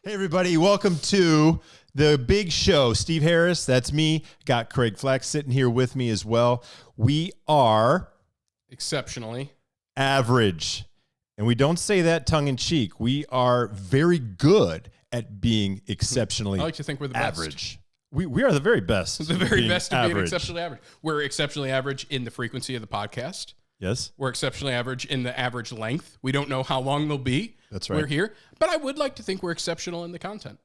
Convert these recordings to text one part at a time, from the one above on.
Hey, everybody. Welcome to the big show. Steve Harris, that's me. Got Craig Flack sitting here with me as well. We are exceptionally average. And we don't say that tongue in cheek. We are very good at being exceptionally I like to think we're the average. We are the very best. The very best of being average. exceptionally average. We're exceptionally average in the frequency of the podcast. Yes. We're exceptionally average in the average length. We don't know how long they'll be. That's right. We're here. But I would like to think we're exceptional in the content.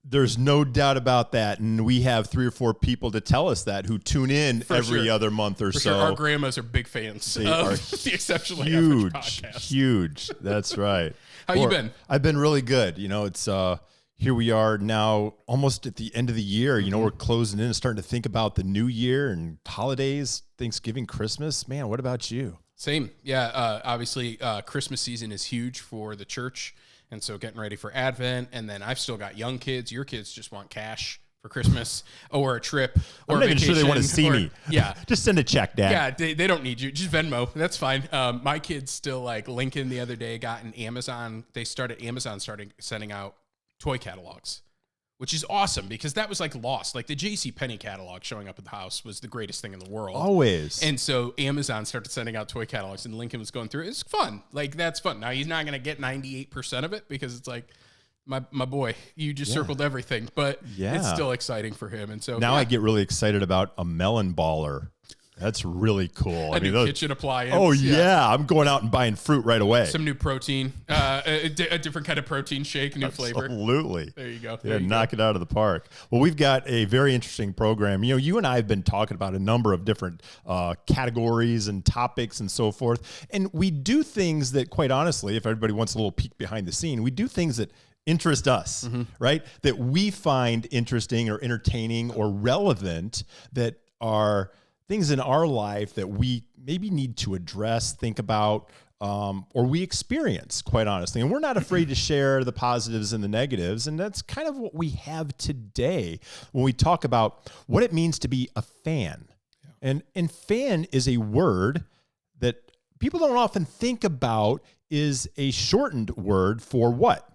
There's no doubt about that. And we have 3 or 4 people to tell us that who tune in every other month or For so. sure. Our grandmas are big fans They of are the exceptionally average podcast. Huge. That's right. How you been? I've been really good. You know, it's here we are now almost at the end of the year. You know, we're closing in and starting to think about the new year and holidays, Thanksgiving, Christmas. Man, what about you? Same. Yeah. Obviously, Christmas season is huge for the church. And so getting ready for Advent. And then I've still got young kids. Your kids just want cash for Christmas or a trip or I'm not even sure they want to see me. Yeah. Just send a check, Dad. Yeah, they don't need you. Just Venmo. That's fine. My kids still like Lincoln the other day got an Amazon. Amazon started sending out toy catalogs, which is awesome because that was like lost. Like the JCPenney catalog showing up at the house was the greatest thing in the world. Always. And so Amazon started sending out toy catalogs and Lincoln was going through it. It's fun. Like that's fun. Now he's not going to get 98% of it because it's like, my boy, you just circled everything, but it's still exciting for him. And so now I get really excited about a melon baller. That's really cool. A new kitchen appliance. Oh, yeah. I'm going out and buying fruit right away. Some new protein, a different kind of protein shake, new flavor. Absolutely. There you go. Knock it out of the park. Well, we've got a very interesting program. You know, you and I have been talking about a number of different categories and topics and so forth. And we do things that, quite honestly, if everybody wants a little peek behind the scene, we do things that interest us, right? That we find interesting or entertaining or relevant that are things in our life that we maybe need to address, think about, or we experience, quite honestly. And we're not afraid to share the positives and the negatives. And that's kind of what we have today when we talk about what it means to be a fan. Yeah. And fan is a word that people don't often think about is a shortened word for what?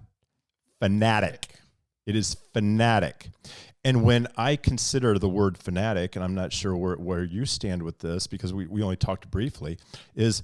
Fanatic. It is fanatic. And when I consider the word fanatic, and I'm not sure where you stand with this because we only talked briefly, it is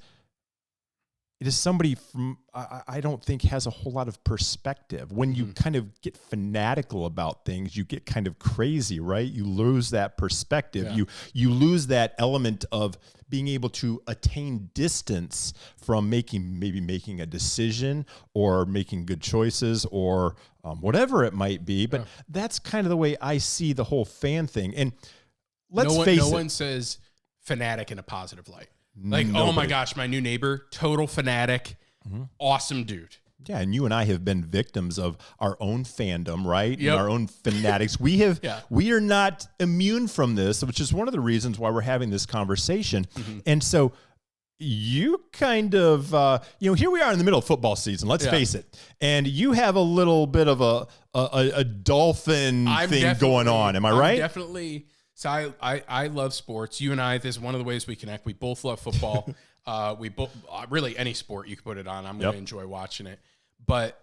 somebody from, I don't think has a whole lot of perspective. When you kind of get fanatical about things, you get kind of crazy, right? You lose that perspective. Yeah. You lose that element of being able to attain distance from making a decision or making good choices or whatever it might be. But that's kind of the way I see the whole fan thing. And let's face it. No one says fanatic in a positive light. Like, oh my gosh, my new neighbor, total fanatic, awesome dude. Yeah, and you and I have been victims of our own fandom, right? Yep. And our own fanatics. We are not immune from this, which is one of the reasons why we're having this conversation. And so you kind of, here we are in the middle of football season, let's face it. And you have a little bit of a dolphin thing going on. Am I right? Definitely. So I love sports. You and I, this is one of the ways we connect. We both love football. We both really any sport you can put it on. I'm going to enjoy watching it. But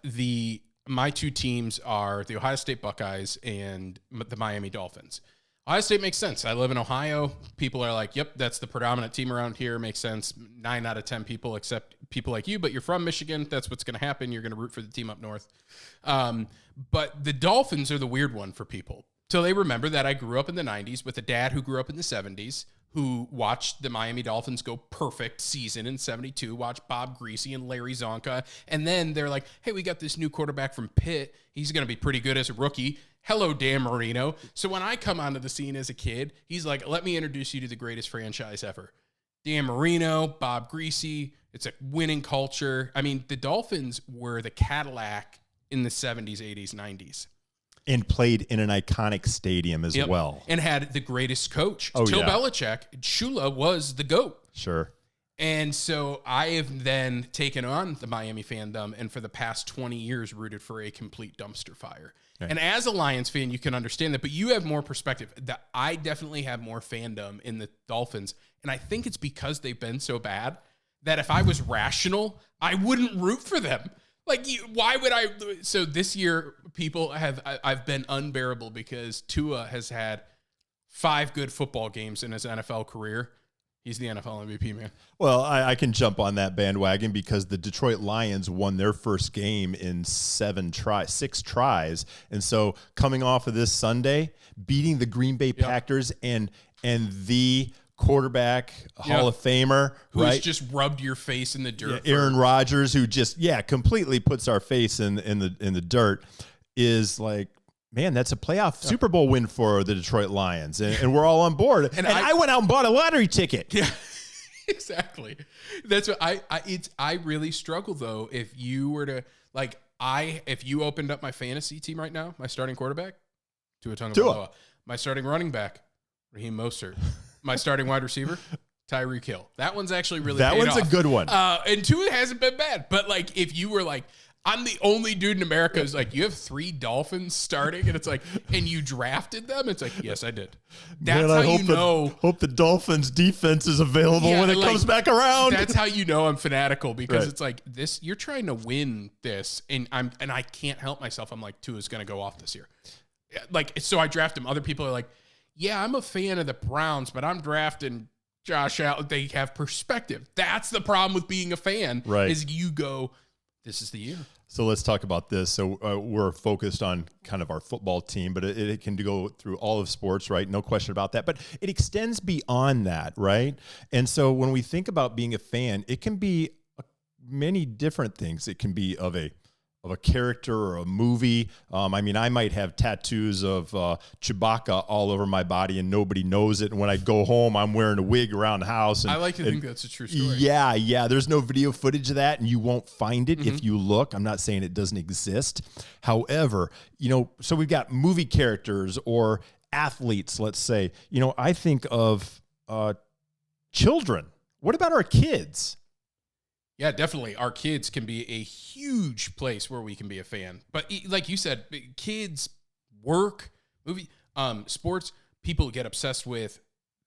my 2 teams are the Ohio State Buckeyes and the Miami Dolphins. Ohio State makes sense. I live in Ohio. People are like, yep, that's the predominant team around here. Makes sense. 9 out of 10 people, except people like you, but you're from Michigan. That's what's going to happen. You're going to root for the team up north. But the Dolphins are the weird one for people. So they remember that I grew up in the 90s with a dad who grew up in the 70s, who watched the Miami Dolphins go perfect season in 72, watched Bob Greasy and Larry Zonka. And then they're like, hey, we got this new quarterback from Pitt. He's going to be pretty good as a rookie. Hello, Dan Marino. So when I come onto the scene as a kid, he's like, let me introduce you to the greatest franchise ever. Dan Marino, Bob Greasy. It's a winning culture. I mean, the Dolphins were the Cadillac in the 70s, 80s, 90s. And played in an iconic stadium as well. And had the greatest coach. Oh, Till Belichick. Shula was the GOAT. Sure. And so I have then taken on the Miami fandom and for the past 20 years rooted for a complete dumpster fire. Okay. And as a Lions fan, you can understand that, but you have more perspective. That I definitely have more fandom in the Dolphins. And I think it's because they've been so bad that if I was rational, I wouldn't root for them. Like, why would I? So this year, I've been unbearable because Tua has had 5 good football games in his NFL career. He's the NFL MVP, man. Well, I can jump on that bandwagon because the Detroit Lions won their first game in 6 tries. And so coming off of this Sunday, beating the Green Bay Packers and the quarterback, Hall of Famer, who's just rubbed your face in the dirt. Aaron Rodgers, who just completely puts our face in the dirt, is like, man, that's a playoff Super Bowl win for the Detroit Lions, and we're all on board. And I went out and bought a lottery ticket. Yeah, exactly. That's what I really struggle though. If you were to if you opened up my fantasy team right now, my starting quarterback, Tua Tagovailoa, my starting running back, Raheem Mostert, my starting wide receiver, Tyreek Hill. That one's actually really that one's off. A good one. And Tua hasn't been bad, but like if you were like, I'm the only dude in America who's like, you have 3 Dolphins starting, and it's like, and you drafted them? It's like, yes, I did. That's how you know. Hope the Dolphins defense is available when it comes back around. That's how you know I'm fanatical, because it's like this. You're trying to win this, and I can't help myself. I'm like, Tua's going to go off this year. Like, so I draft him. Other people are like, yeah, I'm a fan of the Browns, but I'm drafting Josh Allen. They have perspective. That's the problem with being a fan, right? Is you go, this is the year. So let's talk about this. So we're focused on kind of our football team, but it can go through all of sports, right? No question about that. But it extends beyond that, right? And so when we think about being a fan, it can be many different things. It can be of a character or a movie. I mean, I might have tattoos of Chewbacca all over my body and nobody knows it. And when I go home, I'm wearing a wig around the house. And, I like to think that's a true story. Yeah. There's no video footage of that, and you won't find it if you look. I'm not saying it doesn't exist. However, so we've got movie characters or athletes, let's say. I think of children. What about our kids? Yeah, definitely. Our kids can be a huge place where we can be a fan. But like you said, kids, work, movie, sports, people get obsessed with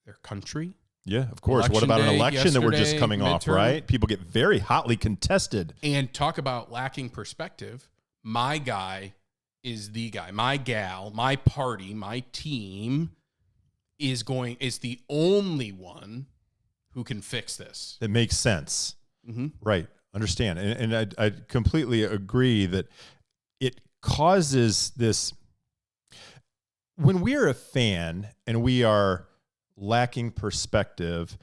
their country. Yeah, of course. What about an election that we're just coming off, right? People get very hotly contested. And talk about lacking perspective. My guy is the guy. My gal, my party, my team is the only one who can fix this. It makes sense. Mm-hmm. Right. Understand. And I completely agree that it causes this. When we're a fan and we are lacking perspective,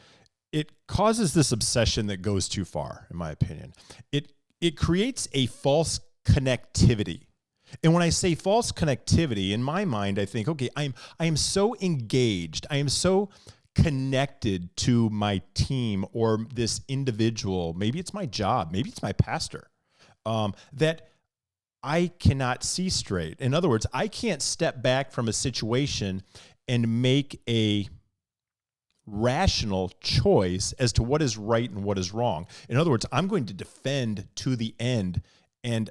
it causes this obsession that goes too far, in my opinion. It creates a false connectivity. And when I say false connectivity, in my mind, I think, okay, I am so engaged. I am so connected to my team or this individual, maybe it's my job, maybe it's my pastor, that I cannot see straight. In other words, I can't step back from a situation and make a rational choice as to what is right and what is wrong. In other words, I'm going to defend to the end, and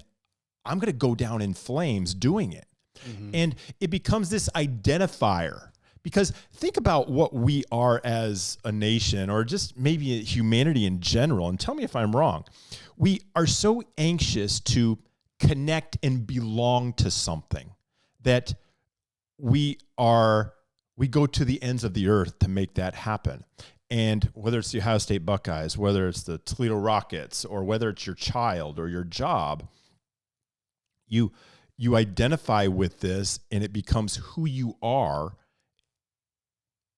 I'm going to go down in flames doing it. Mm-hmm. And it becomes this identifier. Because think about what we are as a nation, or just maybe humanity in general, and tell me if I'm wrong. We are so anxious to connect and belong to something that we go to the ends of the earth to make that happen. And whether it's the Ohio State Buckeyes, whether it's the Toledo Rockets, or whether it's your child or your job, you identify with this, and it becomes who you are.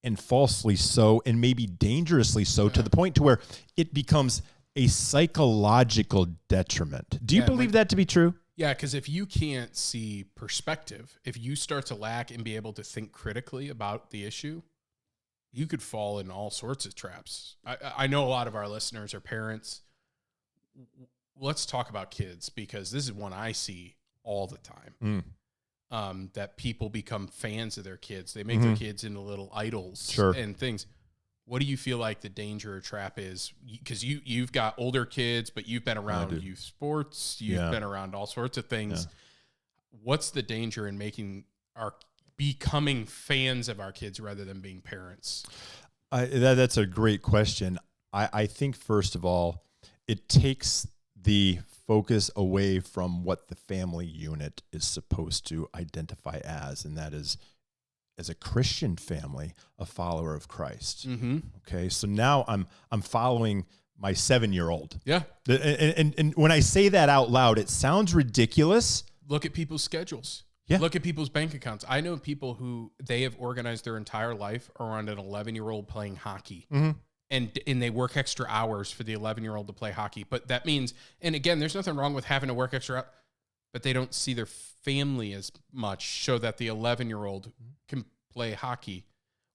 And falsely so, and maybe dangerously so, to the point to where it becomes a psychological detriment. Do you believe that to be true? Yeah, because if you can't see perspective, if you start to lack and be able to think critically about the issue, you could fall in all sorts of traps. I know a lot of our listeners are parents. Let's talk about kids, because this is one I see all the time. That people become fans of their kids. They make their kids into little idols and things. What do you feel like the danger or trap is? Because you've got older kids, but you've been around youth sports. You've been around all sorts of things. Yeah. What's the danger in becoming fans of our kids rather than being parents? That's a great question. I think, first of all, it takes the focus away from what the family unit is supposed to identify as, and that is, as a Christian family, a follower of Christ. Mm-hmm. Okay, so now I'm following my 7-year-old. Yeah. And when I say that out loud, it sounds ridiculous. Look at people's schedules. Yeah. Look at people's bank accounts. I know people who they have organized their entire life around an 11-year-old playing hockey. Mm-hmm. And they work extra hours for the 11-year-old to play hockey. But that means, and again, there's nothing wrong with having to work extra, but they don't see their family as much, so that the 11-year-old can play hockey,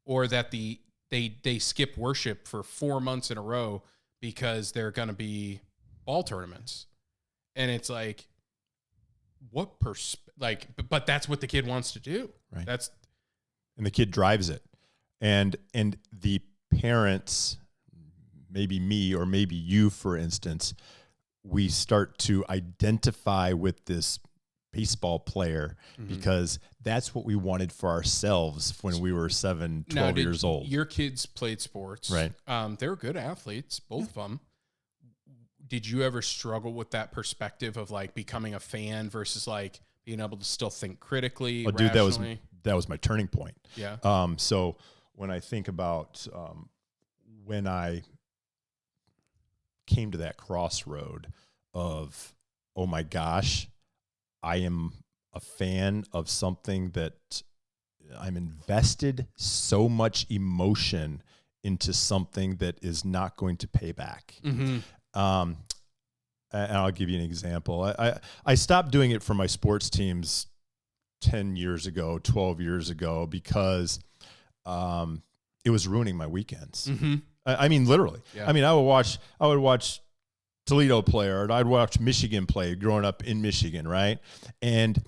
or that they skip worship for 4 months in a row because they're going to be ball tournaments. And it's like, but that's what the kid wants to do. Right. And the kid drives it. And the parents, maybe me or maybe you, for instance, we start to identify with this baseball player because that's what we wanted for ourselves when we were 12 years old. Your kids played sports. Right. They were good athletes, both of them. Did you ever struggle with that perspective of like becoming a fan versus like being able to still think critically? Oh, dude, that was my turning point. Yeah. So when I think about when I came to that crossroad of, oh my gosh, I am a fan of something that I'm invested so much emotion into, something that is not going to pay back. Mm-hmm. And I'll give you an example. I stopped doing it for my sports teams 10 years ago, 12 years ago, because it was ruining my weekends. Mm-hmm. I mean, literally. Yeah. I mean, I would watch Toledo play, or I'd watch Michigan play growing up in Michigan, right? And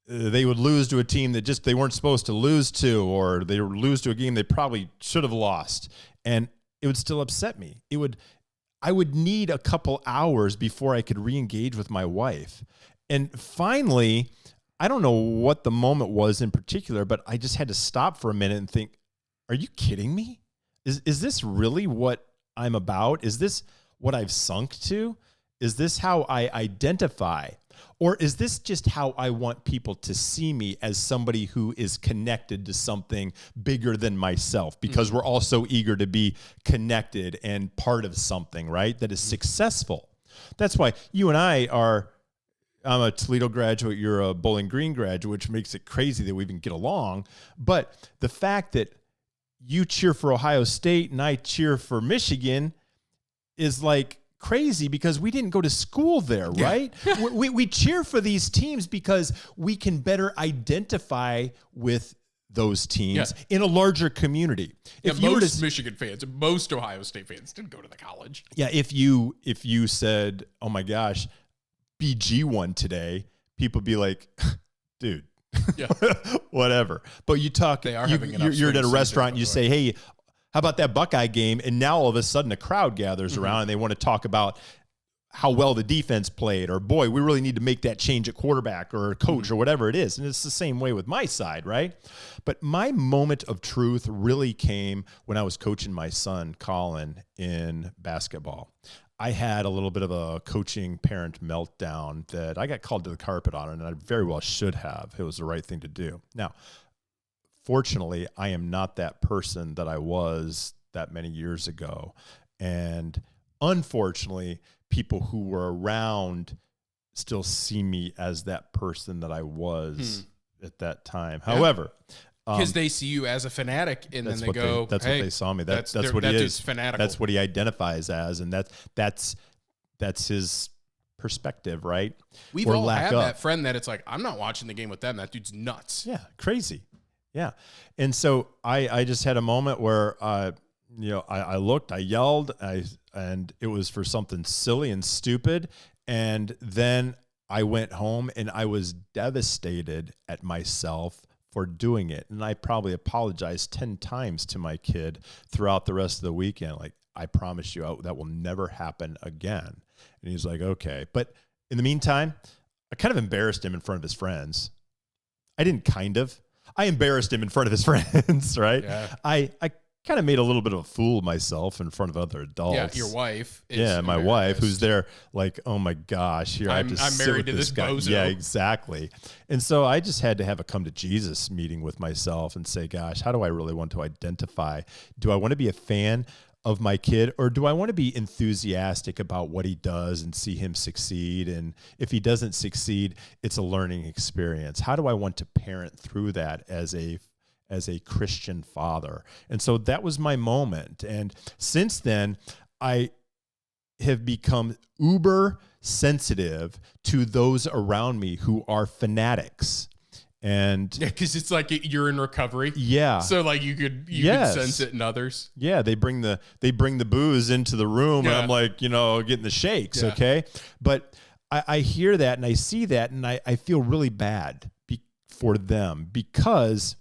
they would lose to a team that they weren't supposed to lose to, or they would lose to a game they probably should have lost. And it would still upset me. I would need a couple hours before I could re-engage with my wife. And finally, I don't know what the moment was in particular, but I just had to stop for a minute and think, are you kidding me? Is this really what I'm about? Is this what I've sunk to? Is this how I identify? Or is this just how I want people to see me, as somebody who is connected to something bigger than myself? Because we're all so eager to be connected and part of something, right, that is successful. That's why you and I I'm a Toledo graduate, you're a Bowling Green graduate, which makes it crazy that we even get along. But the fact that you cheer for Ohio State and I cheer for Michigan is like crazy, because we didn't go to school there, right? Yeah. we cheer for these teams because we can better identify with those teams in a larger community. If most Michigan fans and most Ohio State fans didn't go to the college. Yeah, if you said, oh my gosh, BG won today, people be like, dude, whatever. But you talk, you're at a restaurant and you say, hey, how about that Buckeye game? And now all of a sudden a crowd gathers around and they want to talk about how well the defense played, or boy, we really need to make that change at quarterback or coach or whatever it is. And it's the same way with my side, right? But my moment of truth really came when I was coaching my son, Colin, in basketball. I had a little bit of a coaching parent meltdown that I got called to the carpet on, and I very well should have. It was the right thing to do. Now, fortunately, I am not that person that I was that many years ago. And unfortunately, people who were around still see me as that person that I was at that time. Yeah. However, because they see you as a fanatic, and then they go, that's what they saw me. That's what he is. Fanatical. That's what he identifies as. And that's his perspective, right? We've all had that friend that it's like, I'm not watching the game with them. That dude's nuts. Yeah. Crazy. Yeah. And so I just had a moment where, I looked, I yelled, and it was for something silly and stupid. And then I went home and I was devastated at myself for doing it. And I probably apologized 10 times to my kid throughout the rest of the weekend. Like, I promise you that will never happen again. And he's like, okay. But in the meantime, I kind of embarrassed him in front of his friends. I embarrassed him in front of his friends, right? Yeah. I kind of made a little bit of a fool of myself in front of other adults. Yeah, your wife. My wife, who's there like, oh my gosh, here I have to sit married with to this guy. bozo. Yeah, exactly. And so I just had to have a come to Jesus meeting with myself and say, gosh, how do I really want to identify? Do I want to be a fan of my kid, or do I want to be enthusiastic about what he does and see him succeed? And if he doesn't succeed, it's a learning experience. How do I want to parent through that as a Christian father? And so that was my moment. And since then, I have become uber sensitive to those around me who are fanatics. And yeah, because it's like you're in recovery. Yeah. So like you could sense it in others. Yeah, they bring the booze into the room, and I'm like, getting the shakes. Yeah. Okay. But I hear that and I see that, and I feel really bad for them, because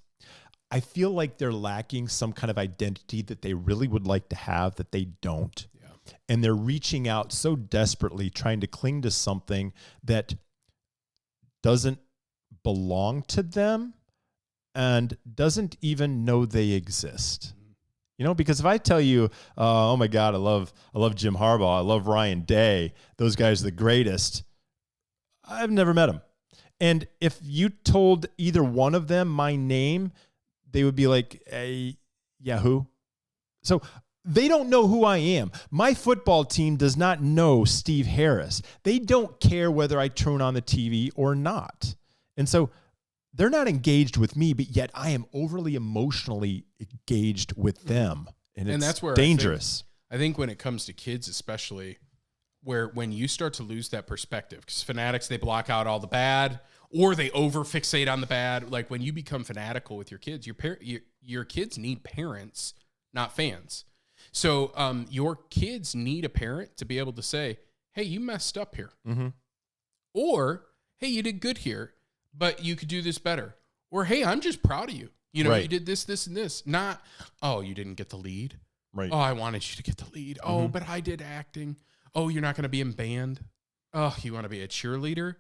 I feel like they're lacking some kind of identity that they really would like to have that they don't. Yeah. And they're reaching out so desperately, trying to cling to something that doesn't belong to them and doesn't even know they exist. Because if I tell you, oh my God, I love Jim Harbaugh, I love Ryan Day, those guys are the greatest, I've never met them. And if you told either one of them my name, they would be like, hey, yeah, who? So they don't know who I am. My football team does not know Steve Harris. They don't care whether I turn on the TV or not. And so they're not engaged with me, but yet I am overly emotionally engaged with them. And that's where dangerous. I think when it comes to kids, especially, when you start to lose that perspective, because fanatics, they block out all the bad, or they over fixate on the bad. Like when you become fanatical with your kids, your kids need parents, not fans. So your kids need a parent to be able to say, hey, you messed up here. Mm-hmm. Or, hey, you did good here, but you could do this better. Or, hey, I'm just proud of you. Right. You did this, this, and this. Not, oh, you didn't get the lead. Right. Oh, I wanted you to get the lead. Mm-hmm. Oh, but I did acting. Oh, you're not going to be in band. Oh, you want to be a cheerleader?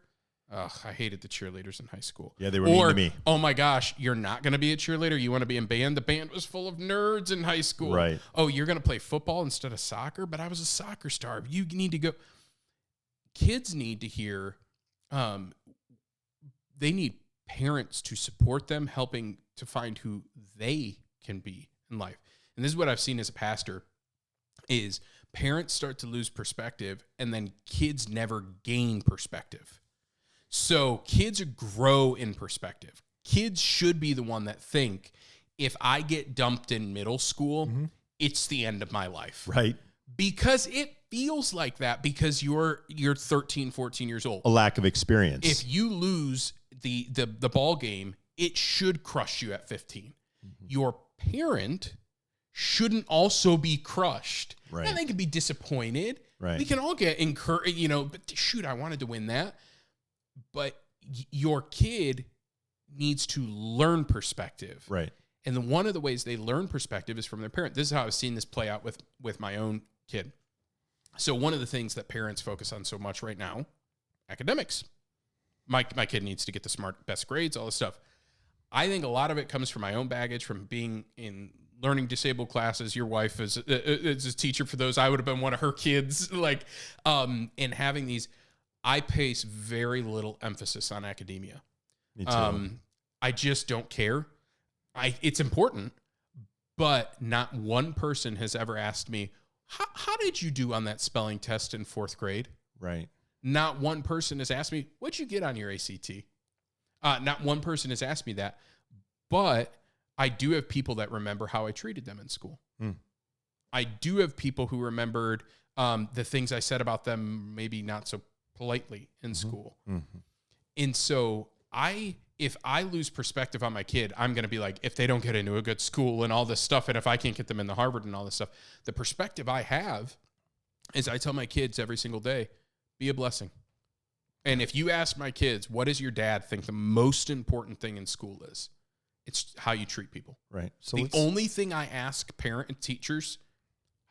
Oh, I hated the cheerleaders in high school. Yeah, they were mean to me. Oh my gosh, you're not going to be a cheerleader? You want to be in band? The band was full of nerds in high school. Right. Oh, you're going to play football instead of soccer? But I was a soccer star. You need to go. Kids need to hear, they need parents to support them, helping to find who they can be in life. And this is what I've seen as a pastor, is parents start to lose perspective, and then kids never gain perspective. So kids grow in perspective. Kids should be the one that think, if I get dumped in middle school, mm-hmm. it's the end of my life. Right. Because it feels like that, because you're 13, 14 years old. A lack of experience. If you lose the ball game, it should crush you at 15. Mm-hmm. Your parent shouldn't also be crushed. Right. And they can be disappointed. Right. We can all get encouraged, but shoot, I wanted to win that. But your kid needs to learn perspective. Right. And one of the ways they learn perspective is from their parent. This is how I've seen this play out with my own kid. So one of the things that parents focus on so much right now, academics. My kid needs to get the best grades, all this stuff. I think a lot of it comes from my own baggage, from being in learning disabled classes. Your wife is a teacher for those. I would have been one of her kids. And having these, I place very little emphasis on academia. Me too. I just don't care. It's important, but not one person has ever asked me, how did you do on that spelling test in 4th grade? Right. Not one person has asked me, what'd you get on your ACT? Not one person has asked me that, but I do have people that remember how I treated them in school. I do have people who remembered the things I said about them, maybe not so politely in mm-hmm. school. Mm-hmm. And so if I lose perspective on my kid, I'm going to be like, if they don't get into a good school and all this stuff, and if I can't get them into Harvard and all this stuff, the perspective I have is I tell my kids every single day, be a blessing. And if you ask my kids, what does your dad think the most important thing in school is? It's how you treat people. Right. So the only thing I ask parent and teachers,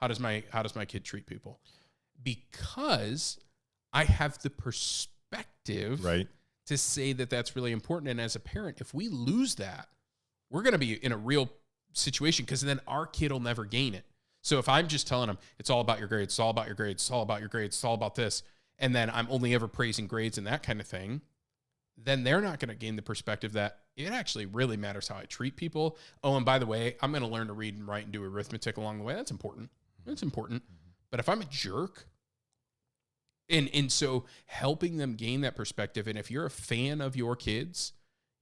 how does my kid treat people? Because I have the perspective right. to say that that's really important. And as a parent, if we lose that, we're going to be in a real situation, because then our kid will never gain it. So if I'm just telling them it's all about your grades, it's all about your grades, it's all about your grades, it's all about this, and then I'm only ever praising grades and that kind of thing, then they're not going to gain the perspective that it actually really matters how I treat people. Oh, and by the way, I'm going to learn to read and write and do arithmetic along the way. That's important. That's important. But if I'm a jerk, and so helping them gain that perspective, and if you're a fan of your kids,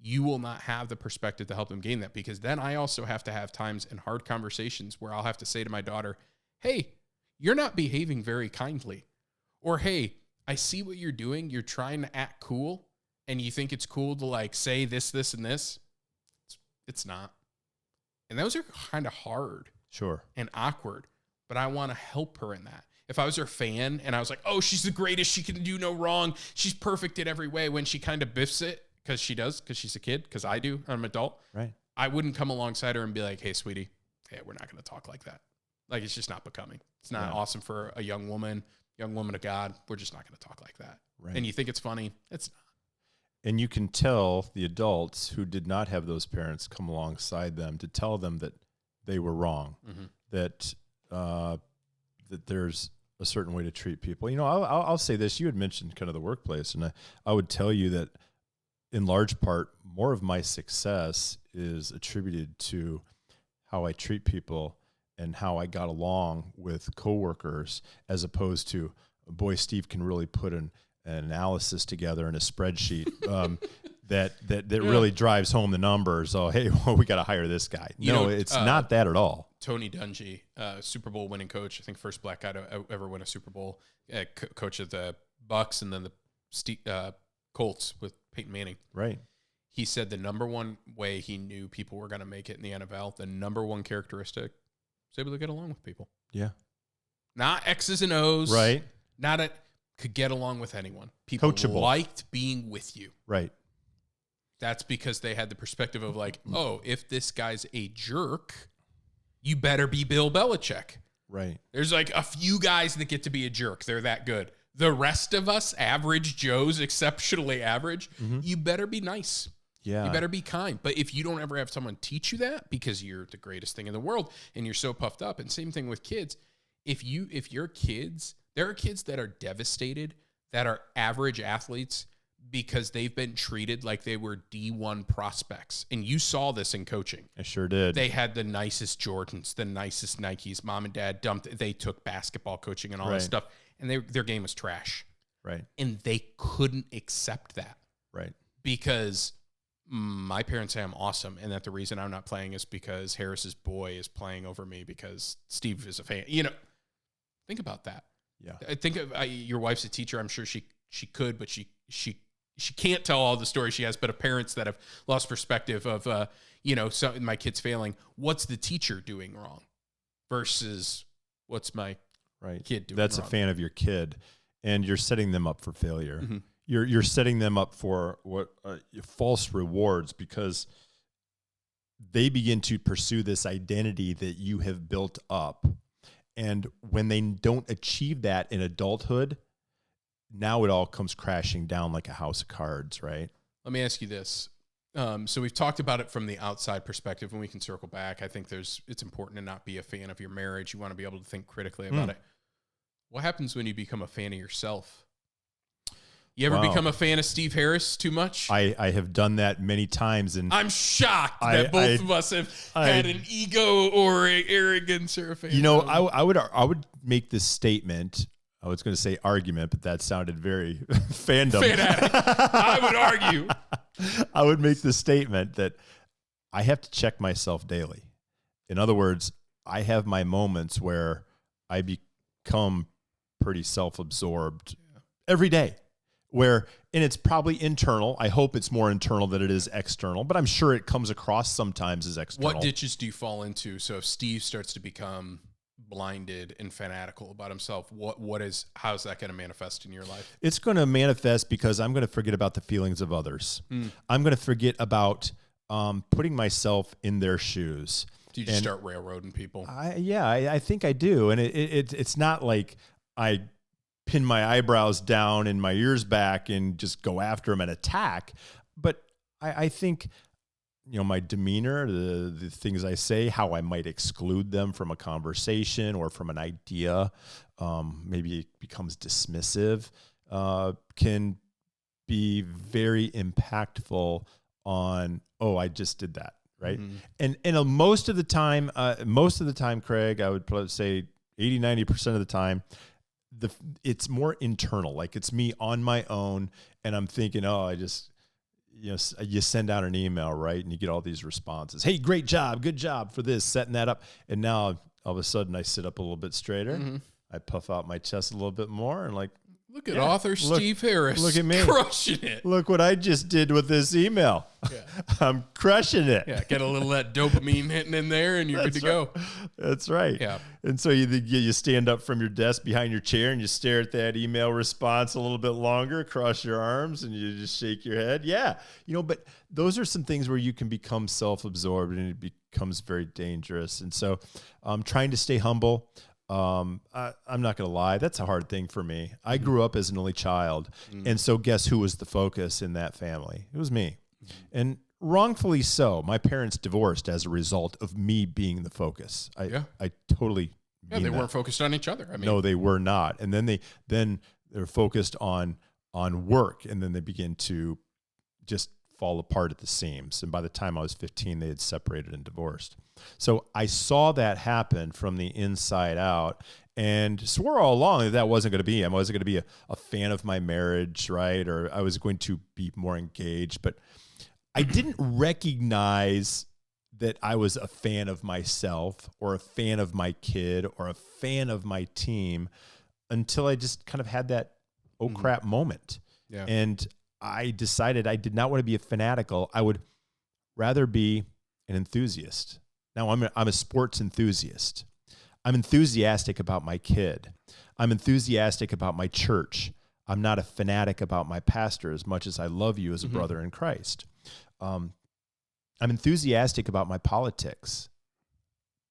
you will not have the perspective to help them gain that, because then I also have to have times and hard conversations where I'll have to say to my daughter, hey, you're not behaving very kindly. Or, hey, I see what you're doing. You're trying to act cool, and you think it's cool to like say this, this, and this. It's not. And those are kind of hard. Sure. And awkward, but I want to help her in that. If I was her fan and I was like, oh, she's the greatest, she can do no wrong, she's perfect in every way, when she kind of biffs it, because she does, because she's a kid, because I do, I'm an adult, right? I wouldn't come alongside her and be like, hey, sweetie, hey, we're not going to talk like that. Like, it's just not becoming. It's not awesome for a young woman of God. We're just not going to talk like that. Right. And you think it's funny? It's not. And you can tell the adults who did not have those parents come alongside them to tell them that they were wrong, that that there's a certain way to treat people. You know, I'll say this. You had mentioned kind of the workplace, and I would tell you that in large part, more of my success is attributed to how I treat people and how I got along with coworkers, as opposed to, boy, Steve can really put an analysis together in a spreadsheet that really drives home the numbers. Oh, hey, well, we got to hire this guy. It's not that at all. Tony Dungy, Super Bowl winning coach, I think first black guy to ever win a Super Bowl, coach of the Bucks and then the Colts with Peyton Manning. Right. He said the number one way he knew people were going to make it in the NFL, the number one characteristic, was able to get along with people. Yeah. Not X's and O's. Right. Could get along with anyone. People coachable. Liked being with you. Right. That's because they had the perspective of like, oh, if this guy's a jerk, you better be Bill Belichick. Right. There's like a few guys that get to be a jerk. They're that good. The rest of us, average Joes, exceptionally average, you better be nice. Yeah. You better be kind. But if you don't ever have someone teach you that because you're the greatest thing in the world and you're so puffed up, and same thing with kids, if your kids, there are kids that are devastated, that are average athletes because they've been treated like they were D1 prospects. And you saw this in coaching. I sure did. They had the nicest Jordans, the nicest Nikes. Mom and dad they took basketball coaching and all this stuff. And their game was trash. Right. And they couldn't accept that. Right. Because my parents say I'm awesome, and that the reason I'm not playing is because Harris's boy is playing over me because Steve is a fan. You know, think about that. Yeah. I think your wife's a teacher. I'm sure she could, but she can't tell all the stories she has. But of parents that have lost perspective of, so my kid's failing. What's the teacher doing wrong versus what's my kid doing That's wrong? a fan of your kid, and you're setting them up for failure. Mm-hmm. You're setting them up for false rewards, because they begin to pursue this identity that you have built up. And when they don't achieve that in adulthood, now it all comes crashing down like a house of cards, right? Let me ask you this. So we've talked about it from the outside perspective, and we can circle back. I think it's important to not be a fan of your marriage. You want to be able to think critically about it. What happens when you become a fan of yourself? You ever become a fan of Steve Harris too much? I have done that many times, and I'm shocked that both of us have had an ego or arrogance or a fan. I would make this statement. I was going to say argument, but that sounded very fandom. Fanatic. I would argue. I would make the statement that I have to check myself daily. In other words, I have my moments where I become pretty self-absorbed every day. And it's probably internal. I hope it's more internal than it is external, but I'm sure it comes across sometimes as external. What ditches do you fall into? So if Steve starts to become blinded and fanatical about himself, how's that going to manifest in your life? It's going to manifest because I'm going to forget about the feelings of others. I'm going to forget about putting myself in their shoes. Do you just start railroading people? I think I do. And it's not like I pin my eyebrows down and my ears back and just go after them and attack. But I think my demeanor, the things I say, how I might exclude them from a conversation or from an idea, maybe it becomes dismissive, can be very impactful on, oh, I just did that, right? And most of the time, Craig, I would say 80, 90% of the time, it's more internal. Like it's me on my own, and I'm thinking, oh, you send out an email, right? And you get all these responses. Hey, great job. Good job for this, setting that up. And now all of a sudden I sit up a little bit straighter. I puff out my chest a little bit more and like, look at author Steve Harris. Look at me. Crushing it. Look what I just did with this email. Yeah. I'm crushing it. Yeah, get a little of that dopamine hitting in there and you're good to go. That's right. Yeah. And so you stand up from your desk behind your chair and you stare at that email response a little bit longer, cross your arms, and you just shake your head. Yeah. But those are some things where you can become self-absorbed and it becomes very dangerous. And so I'm trying to stay humble. I'm not going to lie. That's a hard thing for me. I grew up as an only child. And so guess who was the focus in that family? It was me. And wrongfully so. My parents divorced as a result of me being the focus. I totally they weren't focused on each other. No, they were not. And then they're focused on work, and then they begin to just fall apart at the seams. And by the time I was 15, they had separated and divorced. So I saw that happen from the inside out and swore all along that wasn't going to be. I wasn't going to be a fan of my marriage, right? Or I was going to be more engaged. But I didn't recognize that I was a fan of myself or a fan of my kid or a fan of my team until I just kind of had that oh crap moment. Yeah. And I decided I did not want to be a fanatical. I would rather be an enthusiast. Now I'm a sports enthusiast. I'm enthusiastic about my kid. I'm enthusiastic about my church. I'm not a fanatic about my pastor as much as I love you as a brother in Christ. I'm enthusiastic about my politics,